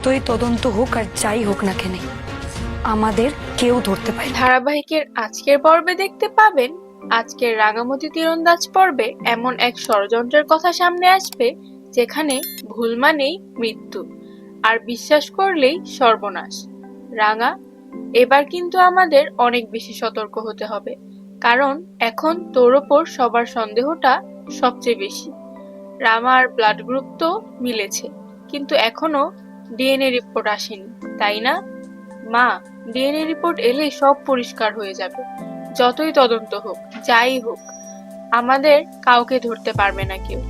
যতই তদন্ত হোক আর যাই হোক না কেন আমাদের কেউ ধরতে পারে না। ধারাবাহিকের আজকের পর্বে দেখতে পাবেন আজকের রাঙামাটি তীরন্দাজ পর্বে এমন এক ষড়যন্ত্রের কথা সামনে আসবে যেখানে ভুল মানেই মৃত্যু আর বিশ্বাস করলেই সর্বনাশ। রাঙা, এবার কিন্তু আমাদের অনেক বেশি সতর্ক হতে হবে, কারণ এখন তোর ওপর সবার সন্দেহটা সবচেয়ে বেশি। রামার ব্লাড গ্রুপ তো মিলেছে, কিন্তু এখনো ডিএনএ রিপোর্ট আসেনি, তাই না? মা, ডিএনএ রিপোর্ট এলে সব পরিষ্কার হয়ে যাবে। যতই তদন্ত হোক, যাই হোক, আমাদের কাউকে ধরতে পারবে না কেউ।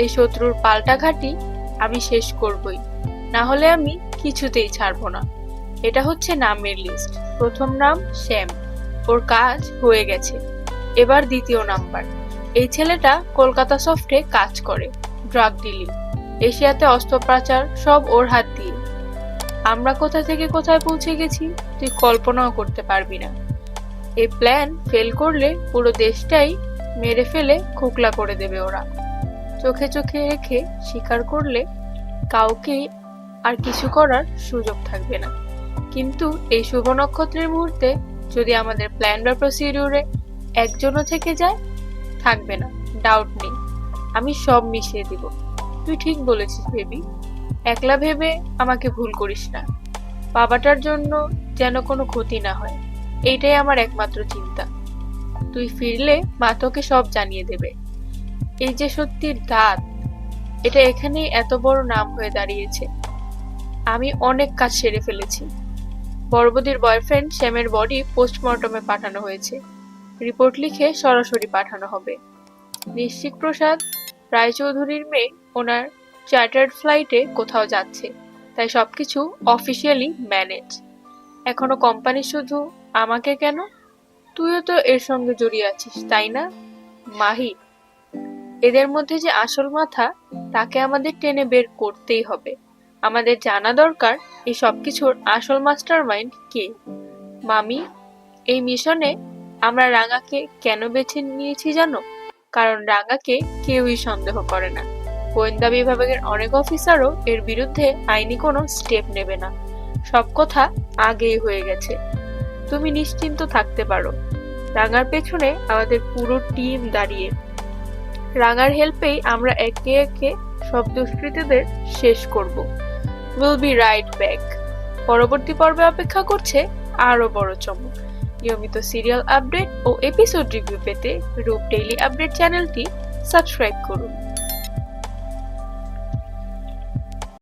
এই শত্রুর পাল্টাঘাটি আমি শেষ করবই, না হলে আমি কিছুতেই ছাড়বো না। এটা হচ্ছে নামের লিস্ট। প্রথম নাম শ্যাম, ওর কাজ হয়ে গেছে। এবার দ্বিতীয় নাম্বার, এই ছেলেটা কলকাতা সফটে কাজ করে, ড্রাগ ডিলিং, এশিয়াতে অস্ত্র পাচার, সব ওর হাত দিয়ে। আমরা কোথা থেকে কোথায় পৌঁছে গেছি তুই কল্পনাও করতে পারবি না। এই প্ল্যান ফেল করলে পুরো দেশটাই মেরে ফেলে খোকলা করে দেবে ওরা। চোখে চোখে রেখে স্বীকার করলে কাউকেই আর কিছু করার সুযোগ থাকবে না। কিন্তু এই শুভ নক্ষত্রের মুহূর্তে যদি আমাদের প্ল্যান বা প্রসিডিউরে একজনও থেকে যায়, থাকবে না, ডাউট নেই, আমি সব মিশিয়ে দিব। তুই ঠিক বলেছিস বেবি, একলা ভেবে আমাকে ভুল করিস না। বাবাটার জন্য যেন কোনো ক্ষতি না হয়, এইটাই আমার একমাত্র চিন্তা। তুই ফিরলে মা তোকে সব জানিয়ে দেবে। এই যে সত্যির দাঁত, এটা এখানেই এত বড় নাম হয়ে দাঁড়িয়েছে। আমি অনেক কাজ সেরে ফেলেছি। বড়বদির বয়ফ্রেন্ড শ্যামের বডি পোস্টমর্টমে পাঠানো হয়েছে, রিপোর্ট লিখে সরাসরি পাঠানো হবে। নিশ্চিত প্রসাদ রায়চৌধুরীর মেয়ে ওনার চার্টার্ড ফ্লাইটে কোথাও যাচ্ছে, তাই সবকিছু অফিসিয়ালি ম্যানেজ। এখনো কোম্পানি শুধু আমাকে কেন, তুইও তো এর সঙ্গে জড়িয়ে আছিস, তাই না মাহি? এদের মধ্যে যে আসল মাথা, তাকে আমাদের টেনে বের করতেই হবে। আমাদের জানা দরকার এই সবকিছুর আসল মাস্টারমাইন্ড কে। মামি, এই মিশনে আমরা রাঙাকে কেন বেছে নিয়েছি জানো? কারণ রাঙাকে কেউই সন্দেহ করে না। গোয়েন্দা বিভাগের অনেক অফিসারও এর বিরুদ্ধে আইনি কোনো স্টেপ নেবে না। সব কথা আগেই হয়ে গেছে। তুমি নিশ্চিন্ত থাকতে পারো, রাঙার পেছনে আমাদের পুরো টিম দাঁড়িয়ে। রাঙার হেল্পেই আমরা একে একে সব দুষ্কৃতীদের শেষ করব। Will be right back. পরবর্তী পর্বে অপেক্ষা করছে আরো বড় চমক। নিয়মিত সিরিয়াল আপডেট ও এপিসোড রিভিউ পেতে রূপ ডেইলি আপডেট চ্যানেলটি সাবস্ক্রাইব করুন।